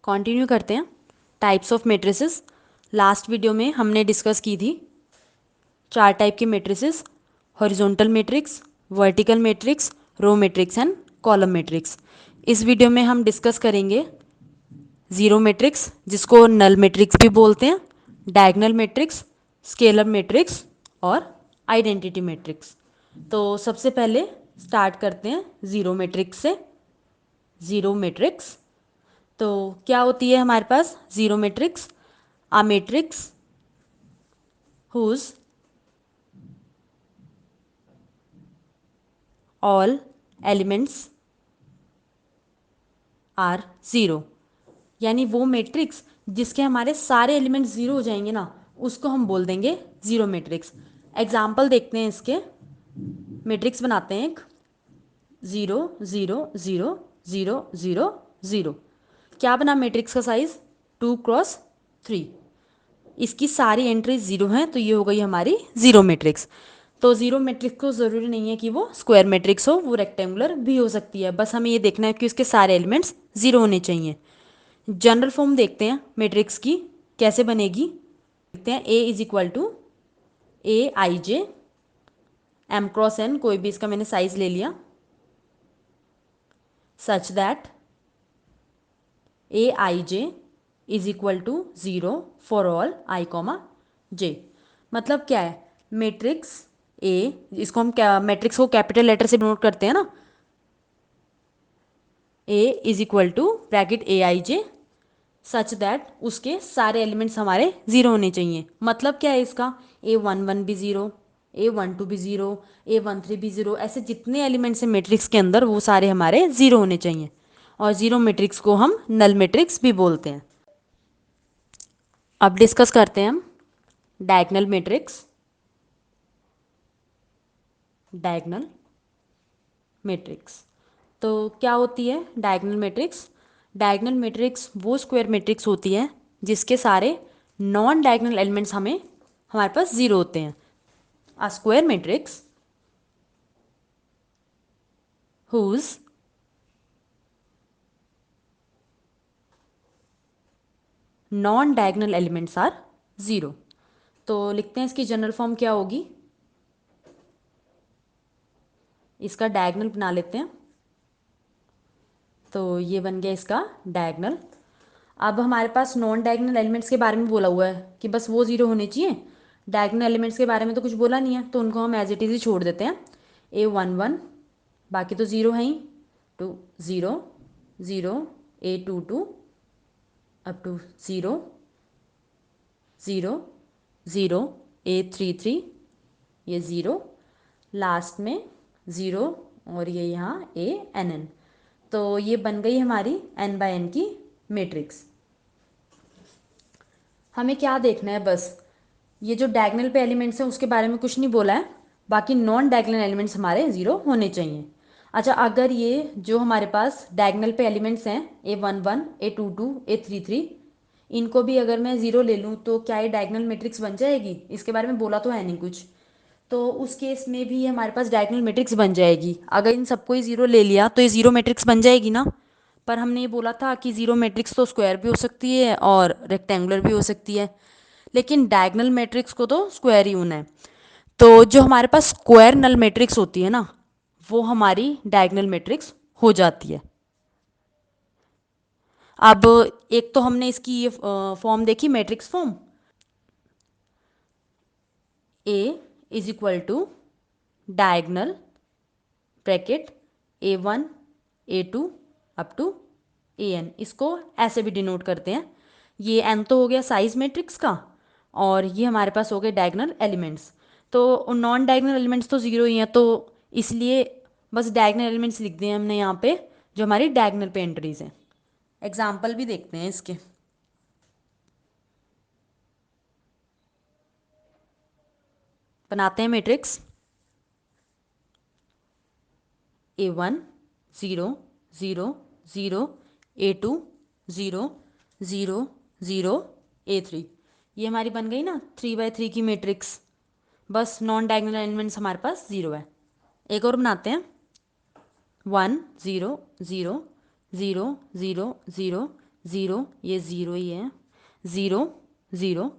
Continue करते हैं types of matrices. Last video में हमने डिस्कस की थी 4 टाइप की matrices: horizontal matrix, vertical matrix, row matrix and column matrix. इस वीडियो में हम डिस्कस करेंगे ज़ीरो मैट्रिक्स, जिसको नल मैट्रिक्स भी बोलते हैं, डायगोनल मैट्रिक्स, स्केलर मैट्रिक्स और आइडेंटिटी मैट्रिक्स। तो सबसे पहले स्टार्ट करते हैं ज़ीरो मैट्रिक्स से। ज़ीरो मैट्रिक्स तो क्या होती है हमारे पास zero matrix? A matrix whose all elements are zero, यानी वो मैट्रिक्स जिसके हमारे सारे एलिमेंट ज़ीरो हो जाएंगे ना, उसको हम बोल देंगे ज़ीरो मैट्रिक्स। एग्जाम्पल देखते हैं इसके। मैट्रिक्स बनाते हैं एक, zero zero zero zero zero zero. क्या बना मैट्रिक्स का साइज? 2x3। इसकी सारी एंट्रीज ज़ीरो हैं, तो ये हो गई हमारी ज़ीरो मैट्रिक्स। तो ज़ीरो मैट्रिक्स को ज़रूरी नहीं है कि वो स्क्वायर मैट्रिक्स हो, वो रेक्टेंगुलर भी हो सकती है। बस हमें ये देखना है कि उसके सारे एलिमेंट्स ज़ीरो होने चाहिए। जनरल फॉर्म देखते हैं मैट्रिक्स की कैसे बनेगी। देखते हैं A is equal to A I J M cross N, कोई भी इसका मैंने साइज ले लिया, such that A I J is equal to zero for all I comma J. मतलब क्या है? मैट्रिक्स ए, इसको हम क्या मैट्रिक्स को कैपिटल लेटर से नोट करते हैं ना, A is equal to bracket A I J such that उसके सारे एलिमेंट्स हमारे ज़ीरो होने चाहिए। मतलब क्या है इसका? A11 भी ज़ीरो, A12 भी ज़ीरो, A13 भी ज़ीरो, ऐसे जितने एलिमेंट्स हैं मैट्रिक्स के अंदर वो सारे हमारे ज़ीरो होने चाहिए। और ज़ीरो मैट्रिक्स को हम नल मैट्रिक्स भी बोलते हैं। अब डिस्कस करते हैं हम डायगोनल मैट्रिक्स। डायगोनल मैट्रिक्स तो क्या होती है डायगोनल मैट्रिक्स? डायगोनल मैट्रिक्स वो स्क्वायर मैट्रिक्स होती है जिसके सारे नॉन डायगोनल एलिमेंट्स हमारे पास ज़ीरो होते हैं। A square matrix whose non diagonal elements are zero. तो लिखते हैं इसकी जनरल फॉर्म क्या होगी। इसका डायगोनल बना लेते हैं, तो ये बन गया इसका डायगोनल। अब हमारे पास नॉन डायगोनल एलिमेंट्स के बारे में बोला हुआ है कि बस वो ज़ीरो होने चाहिए। डायगोनल एलिमेंट्स के बारे में तो कुछ बोला नहीं है, तो उनको हम एज इट इज़ ही छोड़ देते हैं। A11 बाकी तो ज़ीरो है ही, two zero zero, A22 up to zero zero zero, A33 ये ज़ीरो, लास्ट में ज़ीरो, और ये यहाँ ANN। तो ये बन गई हमारी n/n की मैट्रिक्स। हमें क्या देखना है? बस ये जो डायगोनल पे एलिमेंट्स हैं उसके बारे में कुछ नहीं बोला है, बाकी नॉन डायगोनल एलिमेंट्स हमारे ज़ीरो होने चाहिए। अच्छा, अगर ये जो हमारे पास डायगोनल पे एलिमेंट्स हैं A11 A22 A33, इनको भी अगर मैं ज़ीरो ले लूँ तो क्या ये डायगोनल मैट्रिक्स बन जाएगी? इसके बारे में बोला तो है नहीं कुछ। तो उस केस में भी हमारे पास डायगोनल मैट्रिक्स बन जाएगी। अगर इन सबको ही ज़ीरो ले लिया तो ये ज़ीरो मैट्रिक्स बन जाएगी ना। पर हमने ये बोला था कि ज़ीरो मैट्रिक्स तो स्क्वायर भी हो सकती है और रेक्टेंगुलर भी हो सकती है, लेकिन डायगोनल मैट्रिक्स को तो स्क्वायर ही होना है। तो जो हमारे पास स्क्वायर नल मैट्रिक्स होती है ना, वो हमारी डायगोनल मैट्रिक्स हो जाती है। अब एक तो हमने इसकी ये फॉर्म देखी, matrix form. A is equal to diagonal bracket A1 A2 up to AN। इसको ऐसे भी डिनोट करते हैं। ये n तो हो गया साइज मैट्रिक्स का, और ये हमारे पास हो गए डायगोनल एलिमेंट्स। तो नॉन डायगोनल एलिमेंट्स तो ज़ीरो ही हैं, तो इसलिए बस डायगोनल एलिमेंट्स लिख दिए हमने यहाँ पे जो हमारी डायगोनल पे एंट्रीज हैं। एग्जाम्पल भी देखते हैं इसके। बनाते हैं matrix A1 zero zero zero, A2 zero zero zero, A3। ये हमारी बन गई ना 3x3 की मैट्रिक्स। बस नॉन डायगोनल एलिमेंट्स हमारे पास ज़ीरो है। एक और बनाते हैं 1 0 0 0 0 0 ज़ीरो, ये ज़ीरो ही है, ज़ीरो ज़ीरो,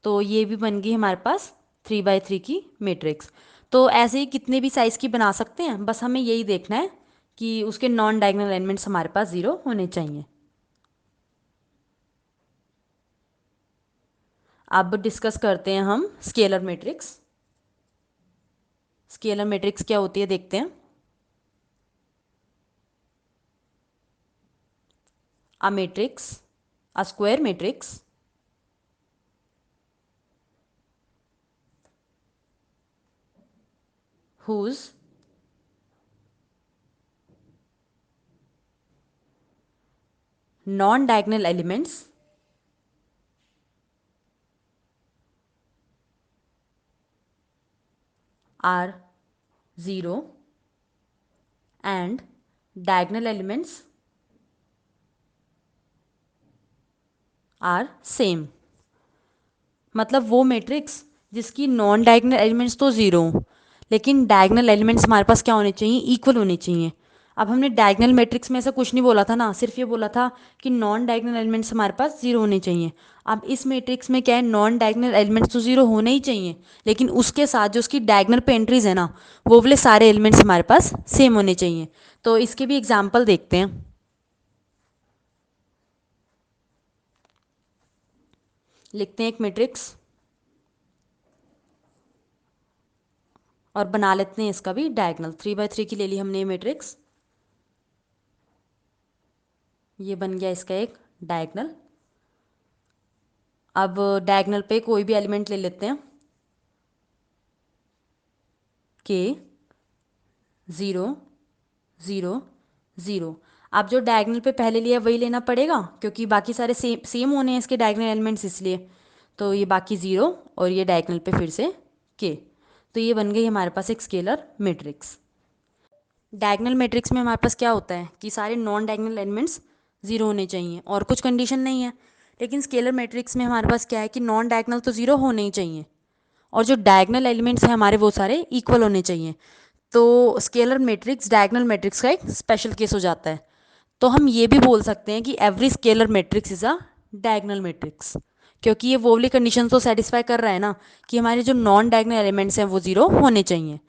तो ये भी बन गई हमारे पास 3 by 3 की मैट्रिक्स। तो ऐसे ही कितने भी साइज़ की बना सकते हैं, बस हमें यही देखना है कि उसके नॉन डायगोनल एलिमेंट्स हमारे पास ज़ीरो होने चाहिए। अब डिस्कस करते हैं हम स्केलर मैट्रिक्स। स्केलर मैट्रिक्स क्या होती है देखते हैं। A matrix, a square matrix whose non-diagonal elements are 0 and diagonal elements are same। मतलब वो मैट्रिक्स जिसकी नॉन डायगोनल एलिमेंट्स तो ज़ीरो हों, लेकिन डायगोनल एलिमेंट्स हमारे पास क्या होने चाहिए, इक्वल होने चाहिए। अब हमने डायगोनल मैट्रिक्स में ऐसा कुछ नहीं बोला था ना, सिर्फ ये बोला था कि नॉन डायगोनल एलिमेंट्स हमारे पास ज़ीरो होने चाहिए। अब इस मैट्रिक्स में क्या है, नॉन डायगोनल एलिमेंट्स तो ज़ीरो होने ही चाहिए, लेकिन उसके साथ जो उसकी डायगोनल पे एंट्रीज है ना, वो वाले सारे एलिमेंट्स हमारे पास सेम होने चाहिए। तो इसके भी एग्जाम्पल देखते हैं। लिखते हैं एक मैट्रिक्स और बना लेते हैं इसका भी डायगोनल। 3 by 3 की ले ली हमने ये मैट्रिक्स, ये बन गया इसका एक डायगोनल। अब डायगोनल पे कोई भी एलिमेंट ले लेते हैं, के ज़ीरो ज़ीरो ज़ीरो। अब जो डायगोनल पे पहले लिया वही लेना पड़ेगा, क्योंकि बाकी सारे सेम सेम होने हैं इसके डायगोनल एलिमेंट्स, इसलिए तो ये बाकी ज़ीरो और ये डायगोनल पे फिर से के। तो ये बन गई हमारे पास एक स्केलर मैट्रिक्स। डायगोनल मैट्रिक्स में हमारे पास क्या होता है कि सारे नॉन डायगोनल एलिमेंट्स ज़ीरो होने चाहिए और कुछ कंडीशन नहीं है। लेकिन स्केलर मैट्रिक्स में हमारे पास क्या है कि नॉन डायगोनल तो ज़ीरो होने ही चाहिए और जो डायगोनल एलिमेंट्स हैं हमारे वो सारे इक्वल होने चाहिए। तो स्केलर मैट्रिक्स डायगोनल मैट्रिक्स का एक स्पेशल केस हो जाता है। तो हम ये भी बोल सकते हैं कि every scalar matrix is a diagonal matrix, क्योंकि ये वो वाली कंडीशन तो सेटिस्फाई कर रहा है ना कि हमारे जो नॉन डायगोनल एलिमेंट्स हैं वो ज़ीरो होने चाहिए।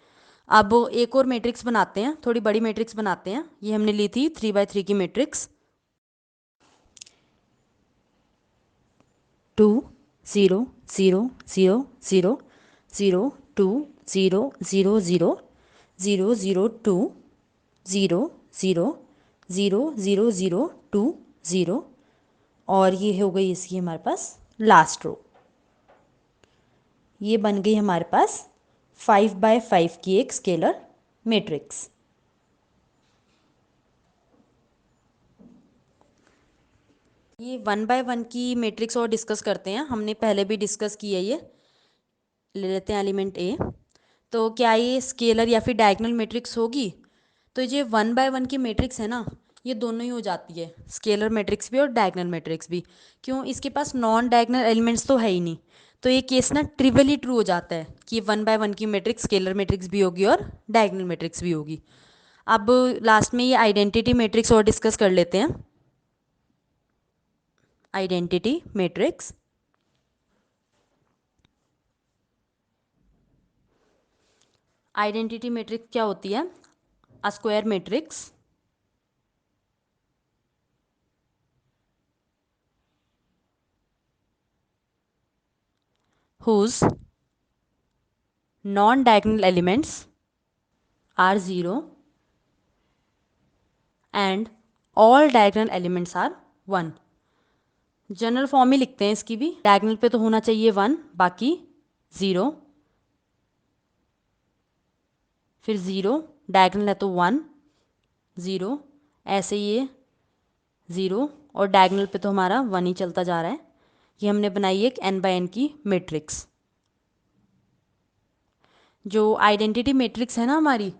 अब एक और मैट्रिक्स बनाते हैं, थोड़ी बड़ी मैट्रिक्स बनाते हैं। ये हमने ली थी 3 by 3 की मैट्रिक्स, 2 0 0 0 0 0 2 0 0 0 0 0 2 0 0 0 0 0 2 0। और ये हो गई इसकी हमारे पास लास्ट रो। ये बन गई हमारे पास 5 by 5 की एक स्केलर मैट्रिक्स। ये 1 by 1 की मैट्रिक्स और डिस्कस करते हैं, हमने पहले भी डिस्कस की है। ये ले लेते हैं एलिमेंट ए। तो क्या ये स्केलर या फिर डायगोनल मैट्रिक्स होगी? तो ये 1 by 1 की मैट्रिक्स है ना, ये दोनों ही हो जाती है, स्केलर मैट्रिक्स भी और डायगोनल मैट्रिक्स भी। क्यों? इसके पास नॉन डायगोनल एलिमेंट्स तो है ही नहीं। तो ये केस ना ट्रिवियली ट्रू हो जाता है कि 1 by 1 की मैट्रिक्स स्केलर मैट्रिक्स भी होगी और डायगोनल मैट्रिक्स भी होगी। अब लास्ट में ये आइडेंटिटी मैट्रिक्स और डिस्कस कर लेते हैं। आइडेंटिटी मैट्रिक्स, आइडेंटिटी मैट्रिक्स क्या होती है? A square matrix whose non-diagonal elements are 0 and all diagonal elements are 1। General form ही लिखते हैं इसकी भी, डायगोनल पे तो होना चाहिए 1, बाकी 0, फिर 0, डायगोनल है तो 1 0, ऐसे ये 0 और डायगोनल पे तो हमारा 1 ही चलता जा रहा है। ये हमने बनाई एक n/n की मैट्रिक्स। जो आइडेंटिटी मैट्रिक्स है ना हमारी,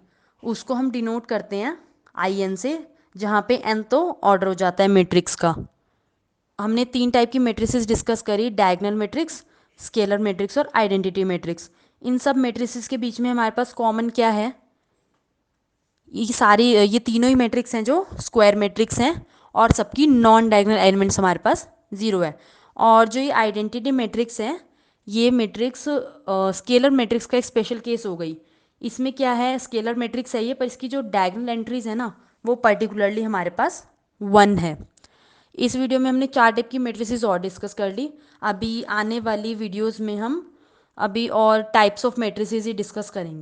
उसको हम डिनोट करते हैं IN से, जहाँ पे n तो ऑर्डर हो जाता है मैट्रिक्स का। हमने 3 टाइप की मैट्रिसेस डिस्कस करी, डायगोनल मैट्रिक्स, स्केलर मैट्रिक्स और आइडेंटिटी मैट्रिक्स। इन सब मैट्रिसेस के बीच में हमारे पास कॉमन क्या है? ये तीनों ही मैट्रिक्स हैं जो स्क्वायर मैट्रिक्स हैं और सबकी नॉन डायगोनल एलिमेंट्स हमारे पास 0 है। और जो ये आइडेंटिटी मैट्रिक्स है, ये मैट्रिक्स स्केलर मैट्रिक्स का एक स्पेशल केस हो गई। इसमें क्या है, स्केलर मैट्रिक्स है ये, पर इसकी जो डायगोनल एंट्रीज है ना, वो पर्टिकुलरली हमारे पास 1 है। इस वीडियो में हमने 4 टाइप की मैट्रिसेस और डिस्कस कर ली। अभी आने वाली वीडियोस में हम अभी और types of matrices he discuss करेंगे।